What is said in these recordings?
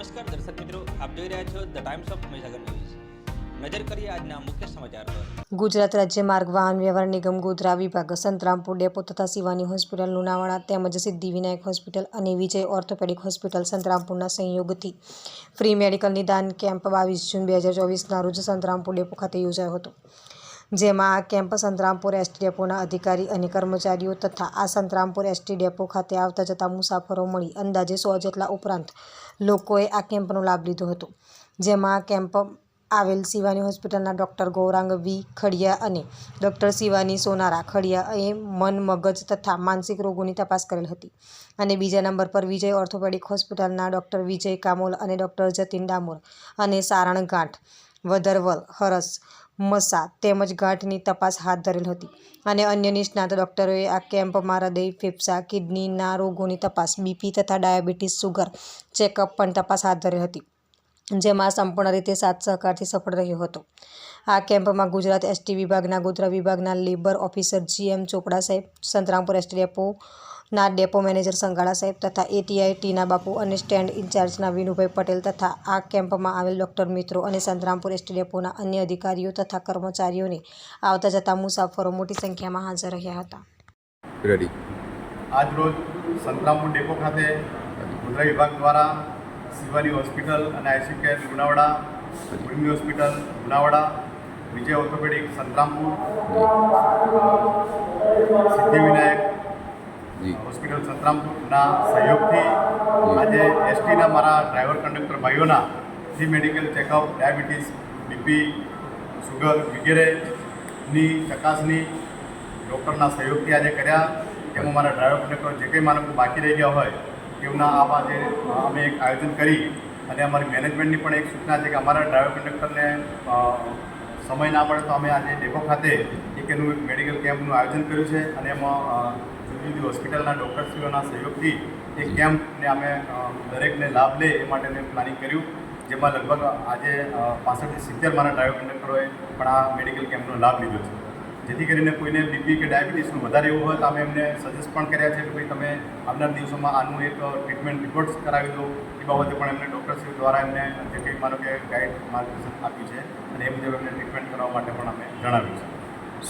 નમસ્કાર દર્શક મિત્રો, આપ જોઈ રહ્યા છો the times of Mahisagar news. નજર કરીએ આજના મુખ્ય સમાચાર પર. ગુજરાત રાજ્ય માર્ગ વાહન વ્યવહાર નિગમ ગોધરા વિભાગ, સંતરામપુર ડેપો તથા શિવાની હોસ્પિટલ લુણાવાડા તેમજ સિદ્ધિવિનાયક હોસ્પિટલ અને વિજય ઓર્થોપેડિક હોસ્પિટલ સંતરામપુરના સંયોગથી ફ્રી મેડિકલ નિદાન કેમ્પ 22 જૂન 2024ના રોજ સંતરામપુર ડેપો ખાતે યોજાયો હતો. જેમાં આ કેમ્પ સંતરામપુર એસટી ડેપોના અધિકારી અને કર્મચારીઓ તથા આ સંતરામપુર એસટી ડેપો ખાતે આવતા જતા મુસાફરો મળી અંદાજે 100 જેટલા ઉપરાંત લોકોએ આ કેમ્પનો લાભ લીધો હતો. જેમાં આ કેમ્પ આવેલ શિવાની હોસ્પિટલના ડૉક્ટર ગૌરાંગ વી ખડિયા અને ડૉક્ટર શિવાની સોનારા ખડિયાએ મન, મગજ તથા માનસિક રોગોની તપાસ કરેલ હતી. અને બીજા નંબર પર વિજય ઓર્થોપેડિક હોસ્પિટલના ડૉક્ટર વિજય કામોલ અને ડૉક્ટર જતીન ડામોર અને સારણ ગાંઠ, વધરવલ, હરસ, મસા તેમજ ગાંઠની તપાસ હાથ ધરેલ હતી. અને અન્ય નિષ્ણાત ડૉક્ટરોએ આ કેમ્પમાં હૃદય, ફેફસા, કિડનીના રોગોની તપાસ, બીપી તથા ડાયાબિટીસ, સુગર ચેકઅપ પણ તપાસ હાથ ધરેલ હતી. જેમાં સંપૂર્ણ રીતે સાથ સહકારથી સફળ રહ્યો હતો. આ કેમ્પમાં ગુજરાત એસટી વિભાગના ગોધરા વિભાગના લેબર ઓફિસર GM ચોપડા સાહેબ, સંતરામપુર એસટી ડેપોના ડેપો મેનેજર સંગાળા સાહેબ તથા ATI ટીના બાપુ અને સ્ટેન્ડ ઇન્ચાર્જના વિનુભાઈ પટેલ તથા આ કેમ્પમાં આવેલ ડૉક્ટર મિત્રો અને સંતરામપુર એસટી ડેપોના અન્ય અધિકારીઓ તથા કર્મચારીઓને આવતા જતા મુસાફરો મોટી સંખ્યામાં હાજર રહ્યા હતા. આજ રોજ સંતરામપુર ડેપો ખાતે ગોધરા વિભાગ દ્વારા શિવાની હોસ્પિટલ અને ICU care Lunawada, Urmi hospital Lunawada, Vijay orthopedic Santrampur, Siddhivinayak hospital સંતરામપુરના સહયોગથી આજે એસટીના મારા ડ્રાઈવર કંડક્ટર ભાઈઓના free medical checkup, diabetes, BP, sugar વગેરેની ચકાસણી ડૉક્ટરના સહયોગથી આજે કર્યા. તેમાં મારા ડ્રાઈવર કંડક્ટર જે કંઈ માનવ બાકી રહી ગયા હોય તેઓના આજે અમે એક આયોજન કરી અને અમારી મેનેજમેન્ટની પણ એક સૂચના છે કે અમારા ડ્રાઈવર કંડક્ટરને સમય ના પડે તો અમે આજે ડેપો ખાતે એનું એક મેડિકલ કેમ્પનું આયોજન કર્યું છે. અને એમાં જુદી જુદી હોસ્પિટલના ડૉક્ટરશ્રીઓના સહયોગથી એ કેમ્પને અમે દરેકને લાભ લે એ માટેનું પ્લાનિંગ કર્યું. જેમાં લગભગ આજે 65 થી 70 મારા ડ્રાઈવર કંડક્ટરોએ પણ આ મેડિકલ કેમ્પનો લાભ લીધો છે. જેથી કરીને કોઈને બીપી કે ડાયાબિટીસનું વધારે એવું હોય તો અમે એમને સજેસ્ટ પણ કર્યા છે કે ભાઈ તમે આવનાર દિવસોમાં આનું એક ટ્રીટમેન્ટ રિપોર્ટ્સ કરાવી દો. એ બાબતે પણ એમને ડૉક્ટરશ્રી દ્વારા એમને જે કંઈ માનો કે ગાઈડ માર્ગદર્શન આપ્યું છે અને એ મુજબ એમને ટ્રીટમેન્ટ કરવા માટે પણ અમે જણાવ્યું છે.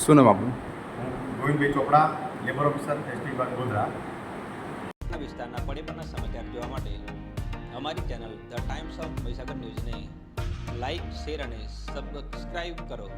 શું નામ આપણું? હું ગોવિંદભાઈ ચોપડા, લેબર ઓફિસર એસટી વિભાગ ગોધરા. વિસ્તારના પડે પરના સમાચાર જોવા માટે અમારી channel the times of Mahisagar ન્યૂઝને લાઇક, શેર અને સબસ્ક્રાઇબ કરો.